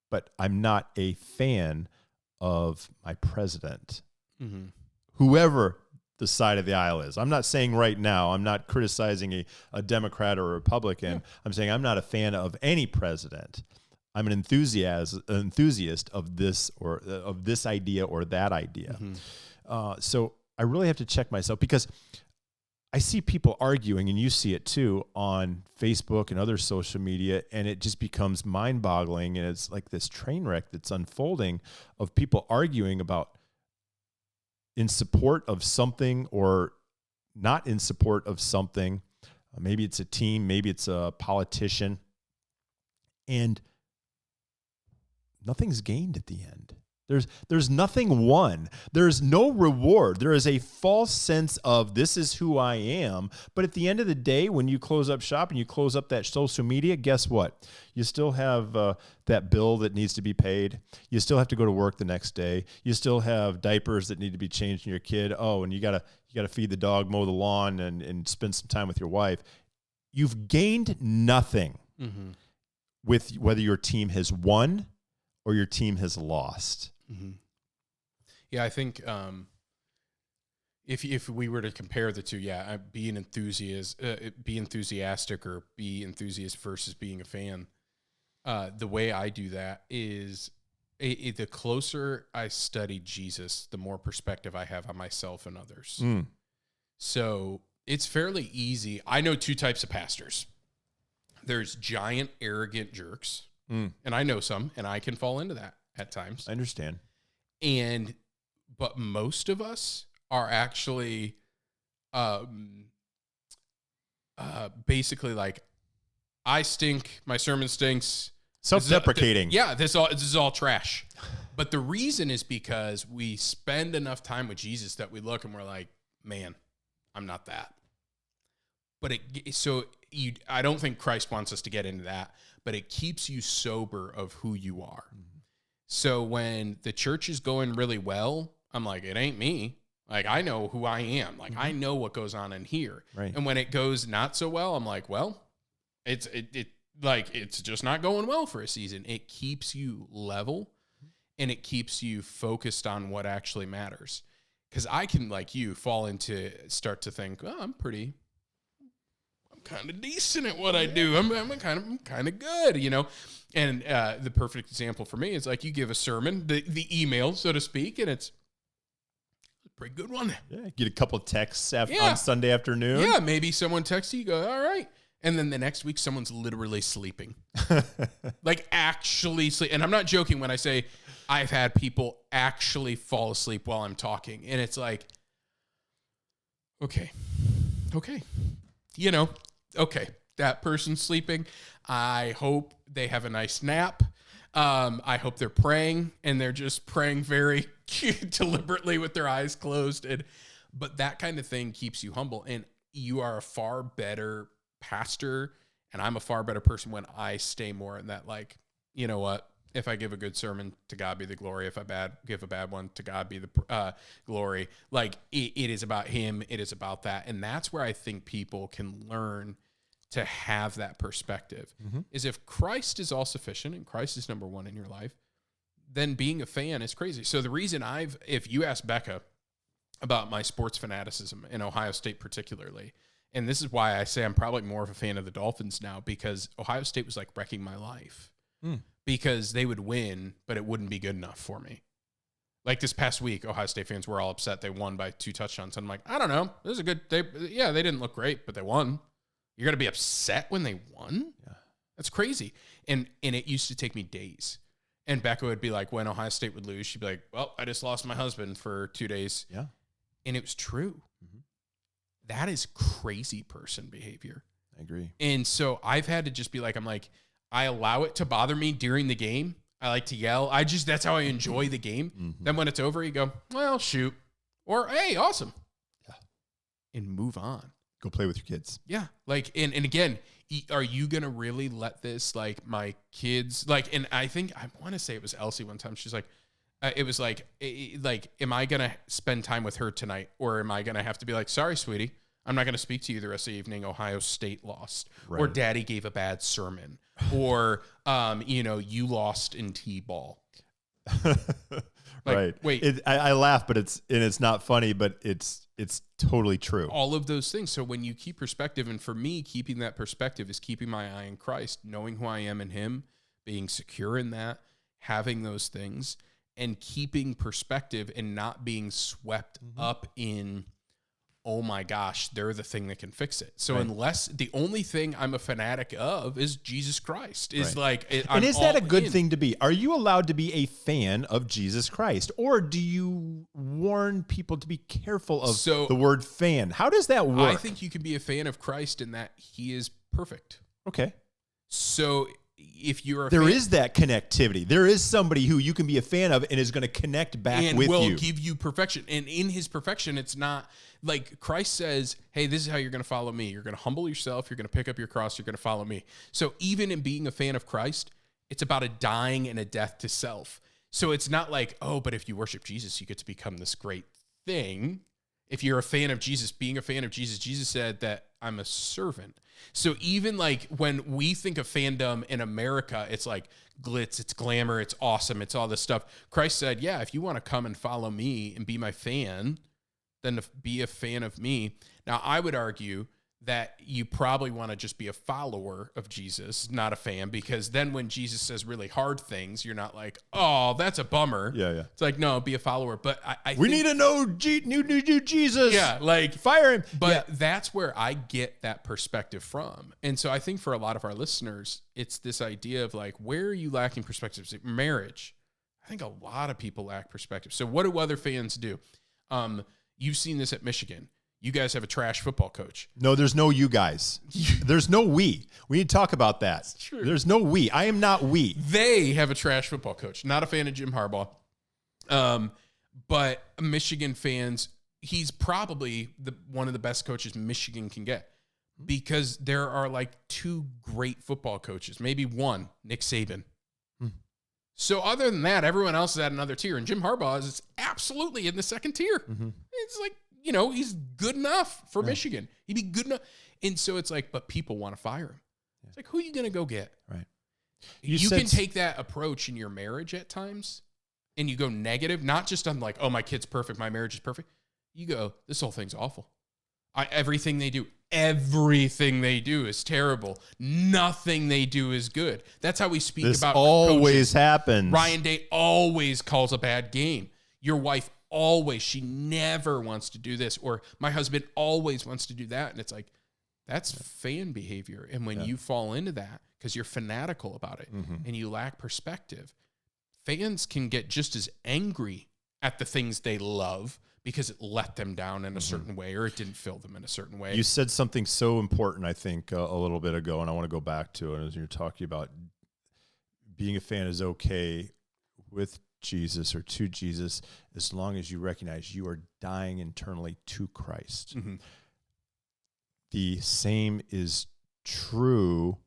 but I'm not a fan of my president, whoever the side of the aisle is. I'm not saying right now, I'm not criticizing a Democrat or a Republican. Yeah. I'm saying I'm not a fan of any president. I'm an enthusiast of this or of this idea or that idea. So I really have to check myself because I see people arguing, and you see it too on Facebook and other social media, and it just becomes mind-boggling, and it's like this train wreck that's unfolding of people arguing about in support of something or not in support of something. Maybe it's a team, maybe it's a politician, and nothing's gained at the end. There's nothing won. There's no reward. There is a false sense of this is who I am. But at the end of the day, when you close up shop and you close up that social media, guess what? You still have that bill that needs to be paid. You still have to go to work the next day. You still have diapers that need to be changed in your kid. Oh, and you gotta feed the dog, mow the lawn, and spend some time with your wife. You've gained nothing with whether your team has won or your team has lost. Yeah, I think if we were to compare the two, be enthusiastic or be enthusiast versus being a fan. The way I do that is the closer I study Jesus, the more perspective I have on myself and others. So it's fairly easy. I know two types of pastors. There's giant, arrogant jerks, and I know some, and I can fall into that at times. I understand. But most of us are actually basically like, I stink, my sermon stinks. Self-deprecating. This is all trash. But the reason is because we spend enough time with Jesus that we look and we're like, man, I'm not that. But I don't think Christ wants us to get into that, but it keeps you sober of who you are. So when the church is going really well, I'm like, it ain't me. Like, I know who I am. Like, I know what goes on in here. Right. And when it goes not so well, I'm like, well, it's just not going well for a season. It keeps you level and it keeps you focused on what actually matters. Because I can, like you, start to think, oh, I'm kind of decent at what I do. I'm kind of good, you know? And the perfect example for me is like you give a sermon, the email, so to speak, and it's a pretty good one. Yeah, get a couple of texts on Sunday afternoon. Yeah, maybe someone texts you, go, all right. And then the next week, someone's literally sleeping. Like actually sleep. And I'm not joking when I say I've had people actually fall asleep while I'm talking. And it's like, okay. You know, okay, that person's sleeping. I hope they have a nice nap. I hope they're praying, and they're just praying very deliberately with their eyes closed. But that kind of thing keeps you humble, and you are a far better pastor, and I'm a far better person when I stay more in that, like, you know what? If I give a good sermon, to God be the glory. If I give a bad one, to God be the glory. Like, it is about him. It is about that. And that's where I think people can learn to have that perspective. Is if Christ is all sufficient and Christ is number one in your life, then being a fan is crazy. So the reason if you ask Becca about my sports fanaticism in Ohio State particularly, and this is why I say I'm probably more of a fan of the Dolphins now, because Ohio State was like wrecking my life. Because they would win, but it wouldn't be good enough for me. Like this past week, Ohio State fans were all upset. They won by 2 touchdowns. And I'm like, I don't know. This is a good, they didn't look great, but they won. You're going to be upset when they won? Yeah. That's crazy. And it used to take me days. And Becca would be like, when Ohio State would lose, she'd be like, well, I just lost my husband for 2 days. Yeah. And it was true. That is crazy person behavior. I agree. And so I've had to just be like, I allow it to bother me during the game. I like to yell. That's how I enjoy the game. Then when it's over, you go, well, shoot. Or, hey, awesome. Yeah. And move on. Go play with your kids. Yeah. Like, and again, are you going to really let this, like, my kids, like, and I want to say it was Elsie one time. She's like, it was like, am I going to spend time with her tonight? Or am I going to have to be like, sorry, sweetie, I'm not going to speak to you the rest of the evening. Ohio State lost. Right. Or daddy gave a bad sermon. Or, you lost in T-ball. Right. Wait. I laugh, but it's not funny, but it's totally true. All of those things. So when you keep perspective, and for me, keeping that perspective is keeping my eye on Christ, knowing who I am in him, being secure in that, having those things, and keeping perspective and not being swept up in, oh my gosh, they're the thing that can fix it. So unless the only thing I'm a fanatic of is Jesus Christ, is like, and is that a good thing to be? Are you allowed to be a fan of Jesus Christ, or do you warn people to be careful of the word fan? How does that work? I think you can be a fan of Christ in that he is perfect. Okay. So if you're there is that connectivity. There is somebody who you can be a fan of and is going to connect back with you. And will give you perfection. And in his perfection, it's not like Christ says, hey, this is how you're going to follow me. You're going to humble yourself. You're going to pick up your cross. You're going to follow me. So even in being a fan of Christ, it's about a dying and a death to self. So it's not like, oh, but if you worship Jesus, you get to become this great thing. If you're a fan of Jesus, being a fan of Jesus, Jesus said that I'm a servant. So even like when we think of fandom in America, it's like glitz, it's glamour, it's awesome, it's all this stuff. Christ said, yeah, if you want to come and follow me and be my fan, then to be a fan of me. Now, I would argue that you probably want to just be a follower of Jesus, not a fan, because then when Jesus says really hard things, you're not like, oh, that's a bummer. Yeah. It's like, no, be a follower. But I we need to know new Jesus. Yeah, like fire him. But that's where I get that perspective from. And so I think for a lot of our listeners, it's this idea of like, where are you lacking perspectives? Marriage. I think a lot of people lack perspective. So what do other fans do? You've seen this at Michigan. You guys have a trash football coach. No, there's no you guys. There's no we. We need to talk about that. That's true. There's no we. I am not we. They have a trash football coach. Not a fan of Jim Harbaugh. But Michigan fans, he's probably one of the best coaches Michigan can get, because there are like 2 great football coaches, maybe one, Nick Saban. So other than that, everyone else is at another tier. And Jim Harbaugh is absolutely in the second tier. It's like, he's good enough for Michigan. He'd be good enough. And so it's like, but people want to fire him. It's like, who are you going to go get? Right. You can take that approach in your marriage at times, and you go negative, not just on like, oh, my kid's perfect, my marriage is perfect. You go, this whole thing's awful. Everything they do, everything they do is terrible. Nothing they do is good. That's how we speak This about always coaches. happens. Ryan Day always calls a bad game. Your wife always, she never wants to do this. Or my husband always wants to do that. And it's like, that's fan behavior. And when you fall into that, because you're fanatical about it and you lack perspective, fans can get just as angry at the things they love because it let them down in a certain way or it didn't fill them in a certain way. You said something so important, I think, a little bit ago, and I want to go back to it as you're talking about being a fan is okay with Jesus or to Jesus as long as you recognize you are dying internally to Christ. The same is true.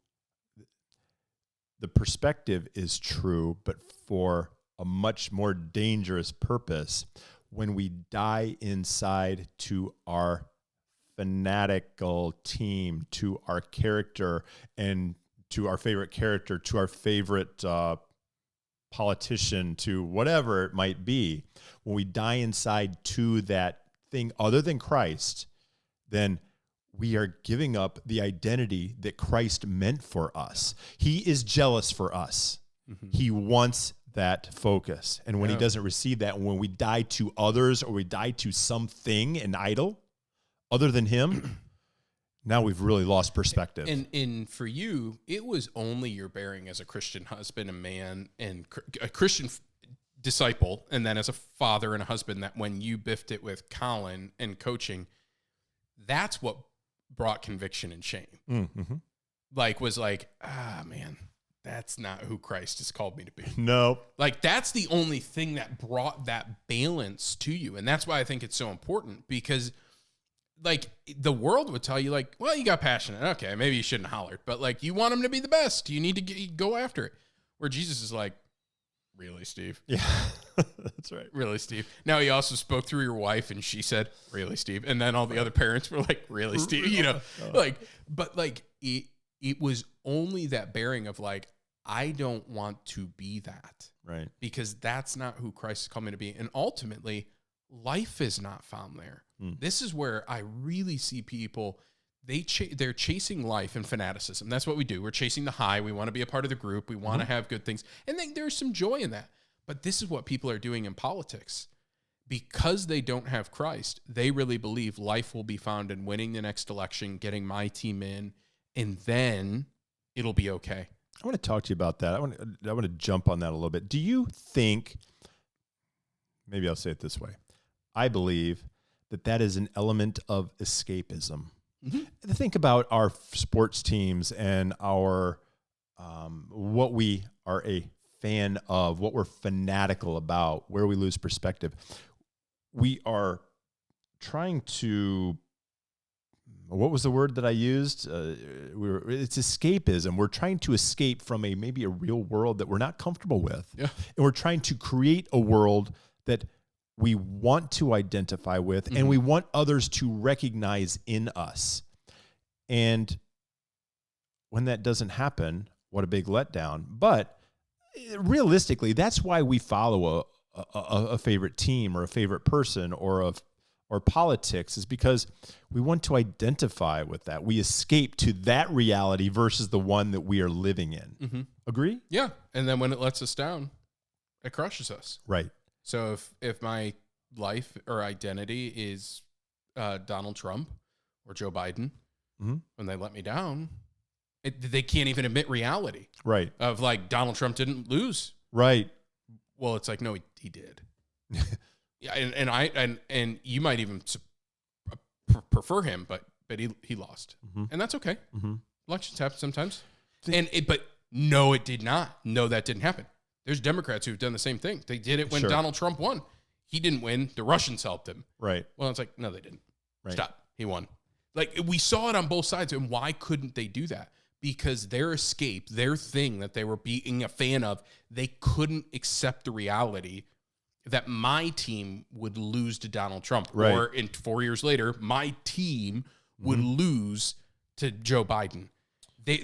The perspective is true, but for a much more dangerous purpose when we die inside to our fanatical team, to our character, and to our favorite character, to our favorite politician, to whatever it might be. When we die inside to that thing other than Christ, then we are giving up the identity that Christ meant for us. He is jealous for us. He wants that focus. And when he doesn't receive that, when we die to others or we die to something, an idol, other than him, now we've really lost perspective. And for you, it was only your bearing as a Christian husband and man and a Christian disciple, and then as a father and a husband, that when you biffed it with Colin and coaching, that's what brought conviction and shame. Like, was like, man, that's not who Christ has called me to be. No. Like, that's the only thing that brought that balance to you. And that's why I think it's so important, because like the world would tell you like, well, you got passionate. Okay, maybe you shouldn't have hollered, but like, you want him to be the best. You need to go after it. Where Jesus is like, really, Steve? Yeah, that's right. Really, Steve? Now, he also spoke through your wife and she said, really, Steve? And then all the other parents were like, really, Steve? You know, like, but like it was only that bearing of like, I don't want to be that. Right. Because that's not who Christ is coming to be. And ultimately, life is not found there. This is where I really see people, they're chasing life and fanaticism. That's what we do. We're chasing the high. We want to be a part of the group. We want to have good things. And then there's some joy in that. But this is what people are doing in politics. Because they don't have Christ, they really believe life will be found in winning the next election, getting my team in, and then it'll be okay. I want to talk to you about that. I want to jump on that a little bit. Do you think, maybe I'll say it this way, I believe that is an element of escapism. Think about our sports teams and our what we are a fan of, what we're fanatical about, where we lose perspective. We are trying to, what was the word that I used? It's escapism. We're trying to escape from maybe a real world that we're not comfortable with. Yeah. And we're trying to create a world that we want to identify with and we want others to recognize in us. And when that doesn't happen, what a big letdown. But realistically, that's why we follow a favorite team or a favorite person or politics, is because we want to identify with that. We escape to that reality versus the one that we are living in. Agree? Yeah. And then when it lets us down, it crushes us. Right. So if my life or identity is Donald Trump or Joe Biden, when they let me down, they can't even admit reality. Right. Of like, Donald Trump didn't lose. Right. Well, it's like, no, he did. Yeah, and you might even prefer him, but he lost, and that's okay. Elections happen sometimes, but no, it did not. No, that didn't happen. There's Democrats who've done the same thing. They did it when Donald Trump won. He didn't win. The Russians helped him. Right. Well, it's like, no, they didn't. Right. Stop. He won. Like, we saw it on both sides. And why couldn't they do that? Because their escape, their thing that they were being a fan of, they couldn't accept the reality that my team would lose to Donald Trump. Right. Or 4 years later, my team would lose to Joe Biden.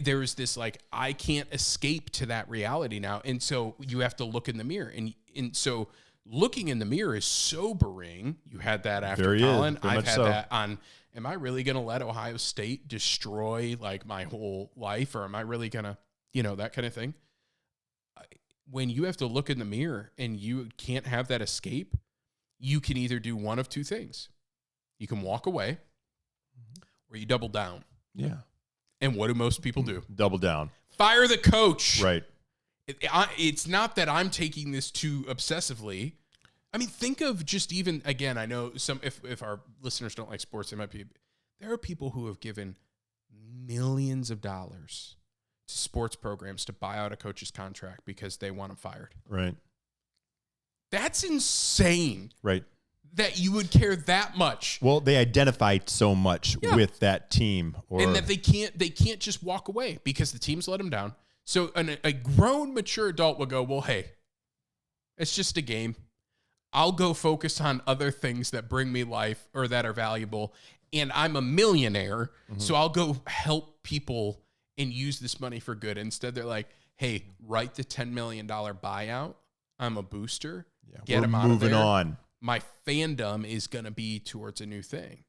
There's this like, I can't escape to that reality now. And so you have to look in the mirror. And so looking in the mirror is sobering. You had that after Colin. I've had that on am I really going to let Ohio State destroy like my whole life, or am I really going to, that kind of thing? When you have to look in the mirror and you can't have that escape, you can either do one of two things. You can walk away or you double down. Yeah. And what do most people do? Double down. Fire the coach. Right. It's not that I'm taking this too obsessively. I mean, think of just even, again, I know if our listeners don't like sports, there are people who have given millions of dollars to sports programs to buy out a coach's contract because they want him fired. Right. That's insane. Right. That you would care that much. Well, they identify so much with that team, and that they can't just walk away because the team's let them down. So a grown, mature adult will go, well, hey, it's just a game. I'll go focus on other things that bring me life or that are valuable. And I'm a millionaire, so I'll go help people and use this money for good. Instead, they're like, hey, write the $10 million buyout. I'm a booster. Yeah, get them out of there. Moving on. My fandom is going to be towards a new thing.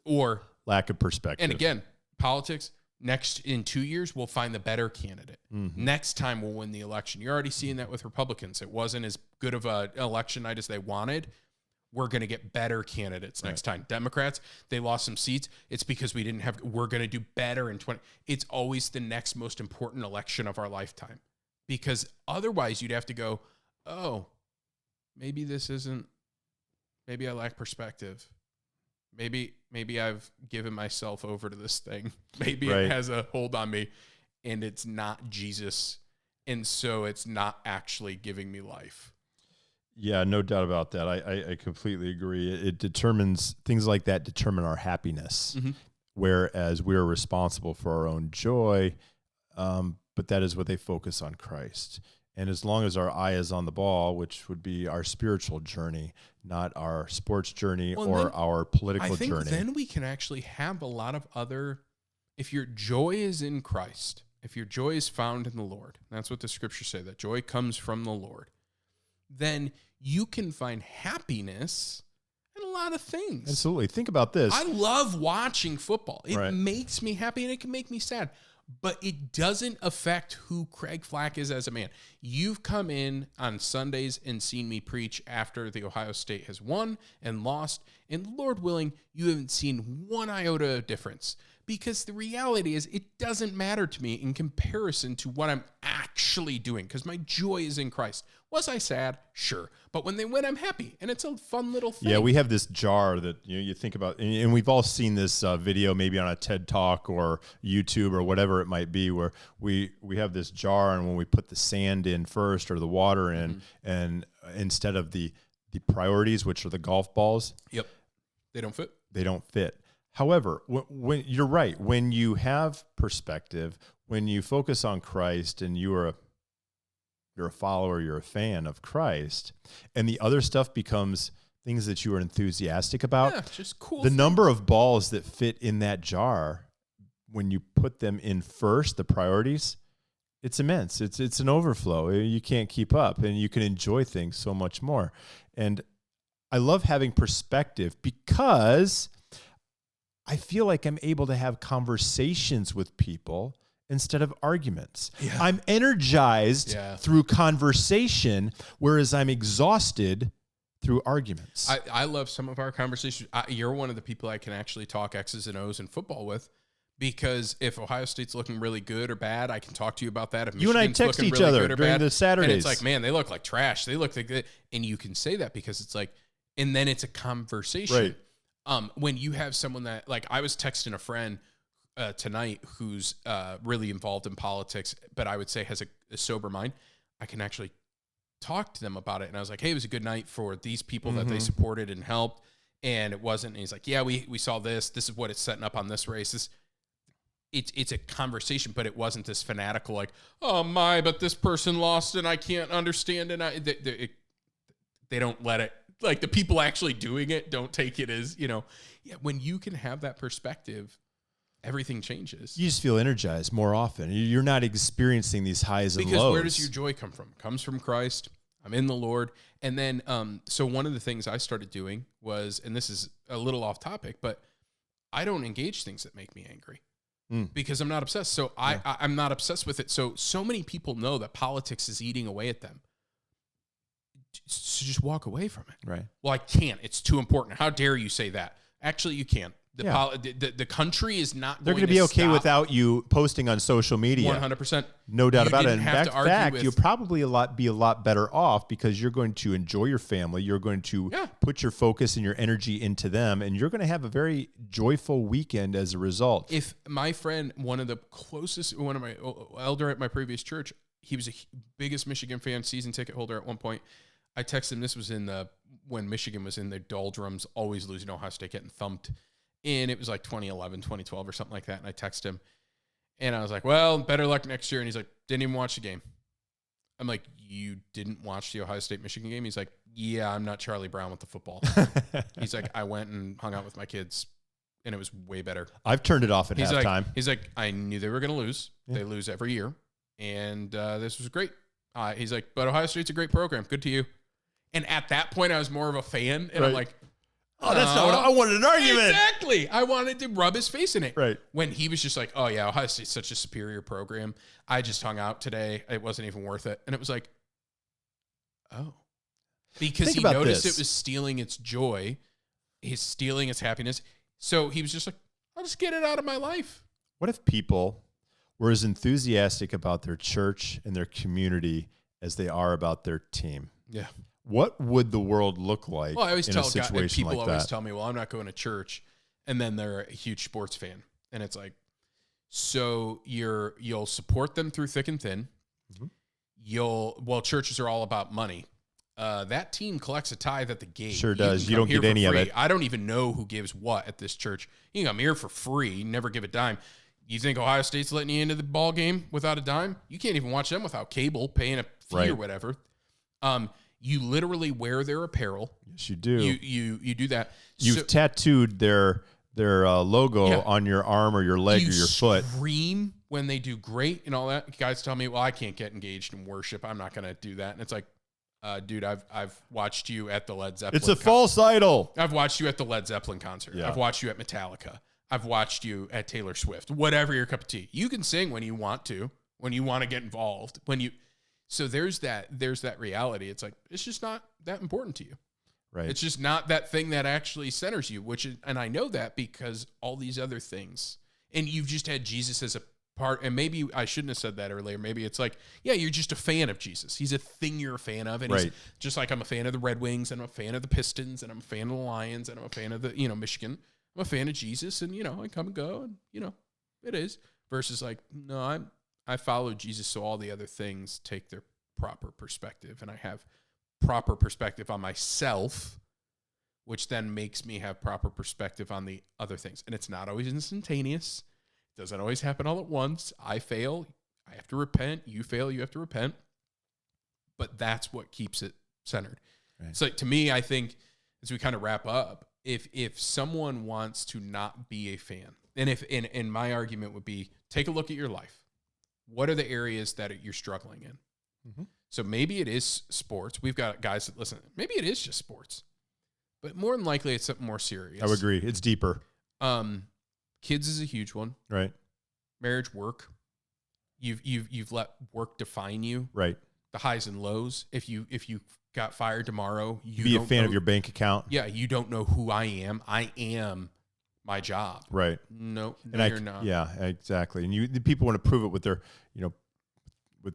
Or lack of perspective. And again, politics, in 2 years, we'll find the better candidate. Next time we'll win the election. You're already seeing that with Republicans. It wasn't as good of an election night as they wanted. We're going to get better candidates next time. Democrats, they lost some seats. It's because we're going to do better in 20. It's always the next most important election of our lifetime. Because otherwise you'd have to go, oh, maybe I lack perspective. Maybe I've given myself over to this thing. Maybe it has a hold on me and it's not Jesus. And so it's not actually giving me life. Yeah, no doubt about that. I completely agree. It determines, things like that determine our happiness, whereas we're responsible for our own joy. But that is what they focus on Christ. And as long as our eye is on the ball, which would be our spiritual journey, not our sports journey our political journey. I think then we can actually have a lot of other, if your joy is in Christ, if your joy is found in the Lord, that's what the scriptures say, that joy comes from the Lord, then you can find happiness in a lot of things. Absolutely. Think about this. I love watching football. It makes me happy and it can make me sad. But it doesn't affect who Craig Flack is as a man. You've come in on Sundays and seen me preach after the Ohio State has won and lost. And Lord willing, you haven't seen one iota of difference. Because the reality is it doesn't matter to me in comparison to what I'm actually doing. Because my joy is in Christ. Was I sad? Sure. But when they win, I'm happy. And it's a fun little thing. Yeah, we have this jar that you think about. And we've all seen this video maybe on a TED Talk or YouTube or whatever it might be, where we have this jar, and when we put the sand in first or the water in, and instead of the priorities, which are the golf balls. Yep. They don't fit. They don't fit. However, when you're right, when you have perspective, when you focus on Christ and you're a follower, you're a fan of Christ, and the other stuff becomes things that you are enthusiastic about. Yeah, just cool. The number of balls that fit in that jar, when you put them in first, the priorities, it's immense. It's an overflow. You can't keep up, and you can enjoy things so much more. And I love having perspective because I feel like I'm able to have conversations with people instead of arguments. Yeah. I'm energized through conversation, whereas I'm exhausted through arguments. I love some of our conversations. You're one of the people I can actually talk X's and O's in football with, because if Ohio State's looking really good or bad, I can talk to you about that. If you and I text each other during the Saturdays. And it's like, man, they look like trash. They look like good. And you can say that because it's like, and then it's a conversation. Right. When you have someone that, like, I was texting a friend tonight who's really involved in politics, but I would say has a sober mind. I can actually talk to them about it. And I was like, hey, it was a good night for these people that they supported and helped. And it wasn't. And he's like, yeah, we saw this. This is what it's setting up on this race. It's a conversation, but it wasn't this fanatical, like, oh my, but this person lost and I can't understand. And they don't let it, like, the people actually doing it don't take it as, when you can have that perspective, everything changes. You just feel energized more often. You're not experiencing these highs and lows. Because where does your joy come from? It comes from Christ. I'm in the Lord. And then, so one of the things I started doing was, and this is a little off topic, but I don't engage things that make me angry Mm. because I'm not obsessed. So I'm not obsessed with it. So many people know that politics is eating away at them. So just walk away from it. Right. Well, I can't. It's too important. How dare you say that? Actually, you can't. The country is not They're going to be okay stop. without you posting on social media. 100%. No doubt You about it. didn't In have to argue fact, with- you'll probably be a lot better off because you're going to enjoy your family. You're going to put your focus and your energy into them, and you're going to have a very joyful weekend as a result. If my friend, one of my elder at my previous church, he was biggest Michigan fan, season ticket holder at one point. I texted him. This was when Michigan was in the doldrums, always losing, Ohio State getting thumped. And it was like 2011, 2012 or something like that. And I texted him and I was like, well, better luck next year. And he's like, didn't even watch the game. I'm like, you didn't watch the Ohio State Michigan game? He's like, yeah, I'm not Charlie Brown with the football. He's like, I went and hung out with my kids and it was way better. I've turned it off at He's halftime. He's like, I knew they were going to lose. Yeah. They lose every year. And this was great. He's like, but Ohio State's a great program. Good to you. And at that point, I was more of a fan. And I'm like, oh, that's not what I wanted an argument. Exactly. I wanted to rub his face in it. Right. When he was just like, oh, yeah, Ohio State's such a superior program. I just hung out today. It wasn't even worth it. And it was like, oh. Because he noticed it was stealing its joy. He's stealing its happiness. So he was just like, I'll just get it out of my life. What if people were as enthusiastic about their church and their community as they are about their team? Yeah. What would the world look like in a situation people like that? Always tell me, well, I'm not going to church. And then they're a huge sports fan. And it's like, so you'll support them through thick and thin. Mm-hmm. Churches are all about money. That team collects a tithe at the gate. Sure does. You don't get any of it. I don't even know who gives what at this church. You can come here for free, never give a dime. You think Ohio State's letting you into the ball game without a dime? You can't even watch them without cable, paying a fee or whatever. You literally wear their apparel. Yes, you do. You do that. You've tattooed their logo on your arm or your leg or your foot. You scream when they do great and all that. Guys tell me, well, I can't get engaged in worship. I'm not going to do that. And it's like, dude, I've watched you at the Led Zeppelin. It's a false idol. I've watched you at the Led Zeppelin concert. Yeah. I've watched you at Metallica. I've watched you at Taylor Swift. Whatever your cup of tea. You can sing when you want to get involved. So there's that reality. It's like, it's just not that important to you. Right. It's just not that thing that actually centers you, and I know that because all these other things, and you've just had Jesus as a part, and maybe I shouldn't have said that earlier. Maybe it's like, yeah, you're just a fan of Jesus. He's a thing you're a fan of. And he's just like, I'm a fan of the Red Wings, and I'm a fan of the Pistons, and I'm a fan of the Lions, and I'm a fan of the, Michigan. I'm a fan of Jesus, and, I come and go, and, it is. Versus like, no, I follow Jesus, so all the other things take their proper perspective, and I have proper perspective on myself, which then makes me have proper perspective on the other things. And it's not always instantaneous. It doesn't always happen all at once. I fail. I have to repent. You fail. You have to repent. But that's what keeps it centered. Right. So to me, I think as we kind of wrap up, if someone wants to not be a fan, and my argument would be, take a look at your life. What are the areas that you're struggling in? Mm-hmm. So maybe it is sports. We've got guys that listen. Maybe it is just sports, but more than likely it's something more serious. I would agree. It's deeper. Kids is a huge one. Right. Marriage, work. You've let work define you. Right. The highs and lows. If you got fired tomorrow, you be a fan of your bank account. Yeah. You don't know who I am. I am my job. Right. No, you're not. Yeah, exactly. And the people want to prove it with their, with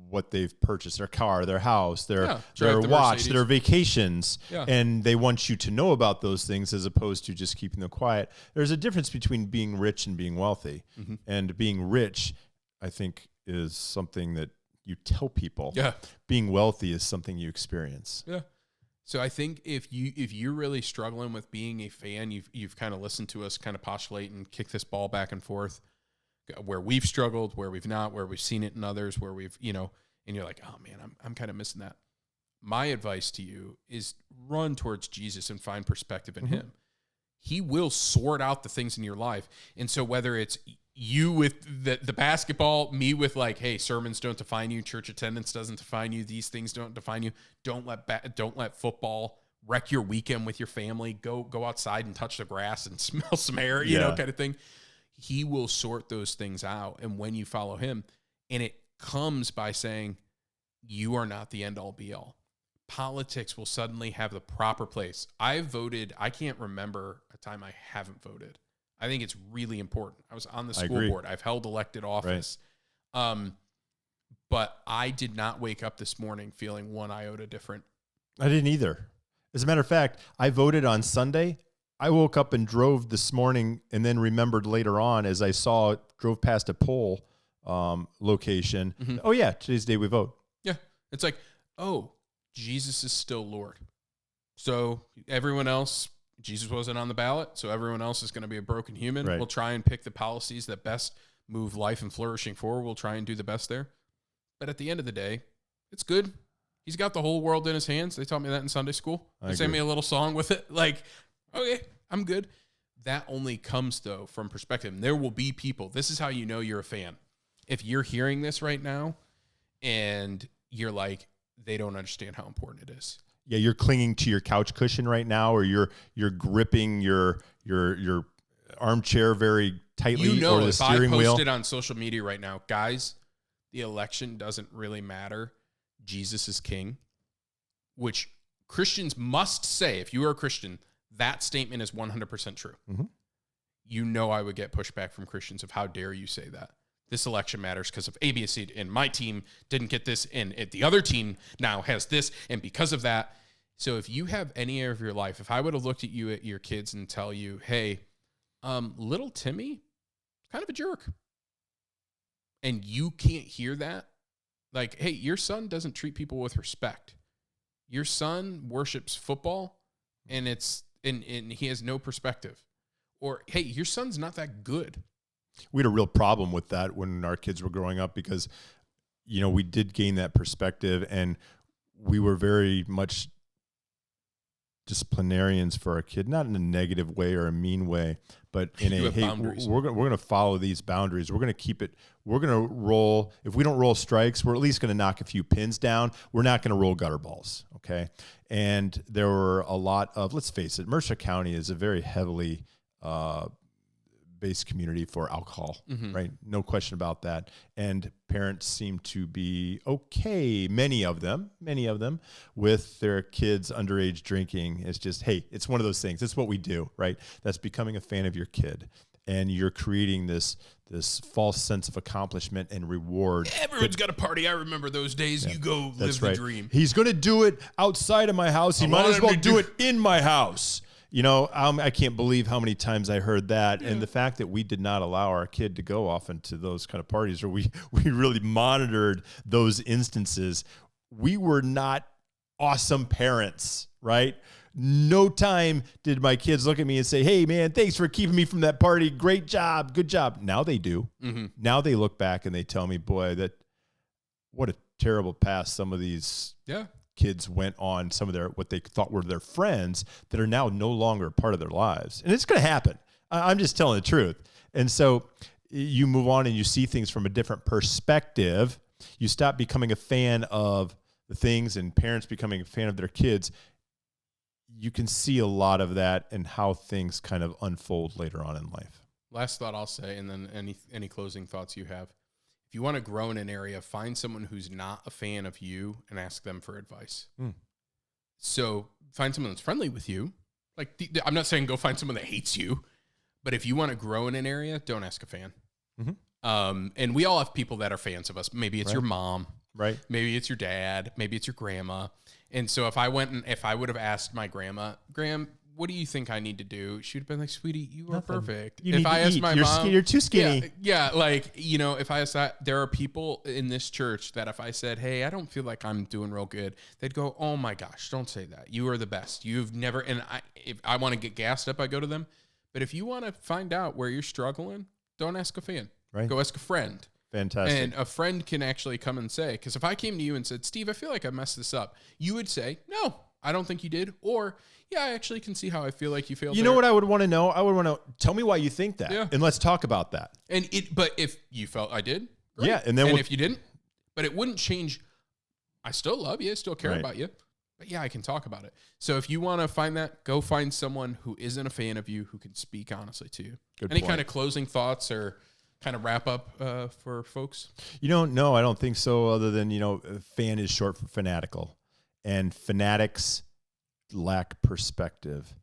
what they've purchased, their car, their house, their watch, Mercedes. Their vacations. Yeah. And they want you to know about those things as opposed to just keeping them quiet. There's a difference between being rich and being wealthy. Mm-hmm. And being rich, I think, is something that you tell people. Yeah. Being wealthy is something you experience. Yeah. So I think if you're really struggling with being a fan, you've kind of listened to us kind of postulate and kick this ball back and forth, where we've struggled, where we've not, where we've seen it in others, where we've, and you're like, oh man, I'm kind of missing that. My advice to you is run towards Jesus and find perspective in him. He will sort out the things in your life. And so whether it's you with the basketball, me with like, hey, sermons don't define you, church attendance doesn't define you, these things don't define you. Don't let football wreck your weekend with your family, go outside and touch the grass and smell some air, you know, kind of thing. He will sort those things out. And when you follow him, and it comes by saying, you are not the end all be all. Politics will suddenly have the proper place. I voted. I can't remember a time I haven't voted. I think it's really important. I was on the school board. I've held elected office. Right. But I did not wake up this morning feeling one iota different. I didn't either. As a matter of fact, I voted on Sunday. I woke up and drove this morning and then remembered later on as I drove past a poll location. Mm-hmm. Oh, yeah, today's the day we vote. Yeah. It's like, oh, Jesus is still Lord. So everyone else, Jesus wasn't on the ballot, so everyone else is going to be a broken human. Right. We'll try and pick the policies that best move life and flourishing forward. We'll try and do the best there. But at the end of the day, it's good. He's got the whole world in his hands. They taught me that in Sunday school. They sang me a little song with it. Like, okay, I'm good. That only comes, though, from perspective. And there will be people. This is how you know you're a fan. If you're hearing this right now and you're like, they don't understand how important it is. Yeah, you're clinging to your couch cushion right now, or you're gripping your armchair very tightly, you know, or the steering wheel. If I posted on social media right now, guys, the election doesn't really matter. Jesus is king, which Christians must say. If you are a Christian, that statement is 100% true. Mm-hmm. You know, I would get pushback from Christians of how dare you say that. This election matters because of A, B, C, and my team didn't get this, and the other team now has this, and because of that. So if you have any area of your life, if I would have looked at you, at your kids, and tell you, hey, little Timmy, kind of a jerk, and you can't hear that, like, hey, your son doesn't treat people with respect. Your son worships football, and and he has no perspective. Or, hey, your son's not that good. We had a real problem with that when our kids were growing up because, you know, we did gain that perspective, and we were very much disciplinarians for our kid, not in a negative way or a mean way, but in a, hey, we're going to follow these boundaries. We're going to keep it. We're going to roll. If we don't roll strikes, we're at least going to knock a few pins down. We're not going to roll gutter balls. Okay. And there were a lot of, let's face it, Mercer County is a very heavily based community for alcohol, right? No question about that. And parents seem to be okay, many of them, with their kids underage drinking. It's just, hey, it's one of those things. It's what we do, right? That's becoming a fan of your kid. And you're creating this false sense of accomplishment and reward. Everyone's got a party. I remember those days. Yeah, you go live the dream. He's going to do it outside of my house. He might as well do it in my house. You know, I can't believe how many times I heard that. Yeah. And the fact that we did not allow our kid to go off into those kind of parties, or we really monitored those instances. We were not awesome parents, right? No time did my kids look at me and say, hey, man, thanks for keeping me from that party. Great job. Good job. Now they do. Mm-hmm. Now they look back and they tell me, boy, what a terrible past some of these kids went on, some of their what they thought were their friends that are now no longer part of their lives. And it's going to happen. I'm just telling the truth. And so you move on and you see things from a different perspective. You stop becoming a fan of the things and parents becoming a fan of their kids. You can see a lot of that and how things kind of unfold later on in life. Last thought I'll say, and then any closing thoughts you have. If you want to grow in an area, find someone who's not a fan of you and ask them for advice. So find someone that's friendly with you. Like, I'm not saying go find someone that hates you, but if you want to grow in an area, don't ask a fan. Mm-hmm. And we all have people that are fans of us. Maybe it's your mom. Right. Maybe it's your dad. Maybe it's your grandma. And so if I would have asked my grandma, Graham, what do you think I need to do? She would have been like, sweetie, you are perfect. If I asked my mom, you're too skinny. Yeah. Like, you know, if I asked that, there are people in this church that if I said, hey, I don't feel like I'm doing real good, they'd go, oh my gosh, don't say that. You are the best. You've never, and if I want to get gassed up, I go to them. But if you want to find out where you're struggling, don't ask a fan. Right. Go ask a friend. Fantastic. And a friend can actually come and say, because if I came to you and said, Steve, I feel like I messed this up, you would say, no, I don't think you did. Or, yeah, I actually can see how I feel like you failed. You know what I would want to know? I would want to tell me why you think that. Yeah. And let's talk about that. But if you felt I did, great. Yeah. And if you didn't, but it wouldn't change. I still love you. I still care about you. but yeah, I can talk about it. So if you want to find that, go find someone who isn't a fan of you who can speak honestly to you. Good Any point. kind of closing thoughts or kind of wrap up for folks? No, I don't think so. Other than, fan is short for fanatical, and fanatics lack perspective.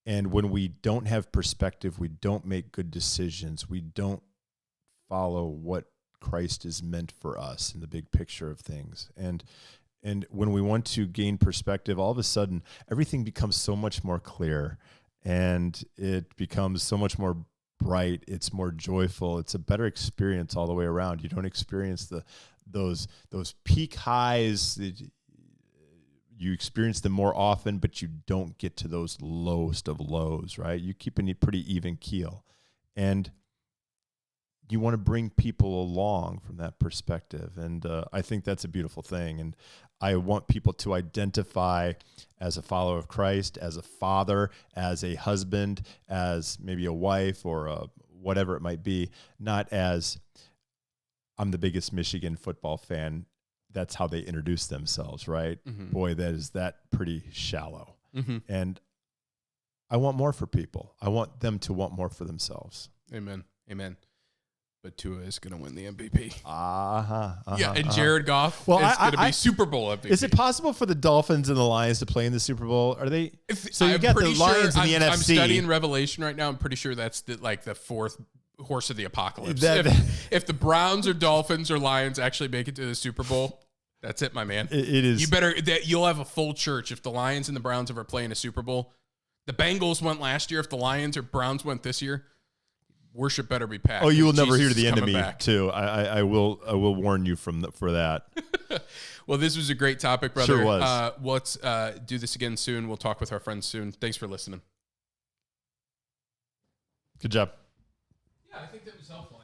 And when we don't have perspective, we don't make good decisions. We don't follow what Christ is meant for us in the big picture of things. And when we want to gain perspective, all of a sudden everything becomes so much more clear, and it becomes so much more bright. It's more joyful. It's a better experience all the way around. You don't experience those peak highs. You experience them more often, but you don't get to those lowest of lows, right? You keep a pretty even keel, and you want to bring people along from that perspective. And I think that's a beautiful thing. And I want people to identify as a follower of Christ, as a father, as a husband, as maybe a wife or whatever it might be, not as I'm the biggest Michigan football fan. That's how they introduce themselves, right? Mm-hmm. Boy, that pretty shallow. Mm-hmm. And I want more for people. I want them to want more for themselves. Amen. But Tua is going to win the MVP. Yeah, and Jared Goff is going to be Super Bowl MVP. Is it possible for the Dolphins and the Lions to play in the Super Bowl? Are they? You got the Lions in the NFC. I'm studying Revelation right now. I'm pretty sure that's the fourth horse of the apocalypse. If the Browns or Dolphins or Lions actually make it to the Super Bowl, that's it, my man. It is. You'll have a full church if the Lions and the Browns ever play in a Super Bowl. The Bengals went last year. If the Lions or Browns went this year, worship better be packed. Oh, you will never hear the end of me too. I will warn you for that. Well, this was a great topic, brother. Sure was. Let's do this again soon. We'll talk with our friends soon. Thanks for listening. Good job. Yeah, I think that was helpful.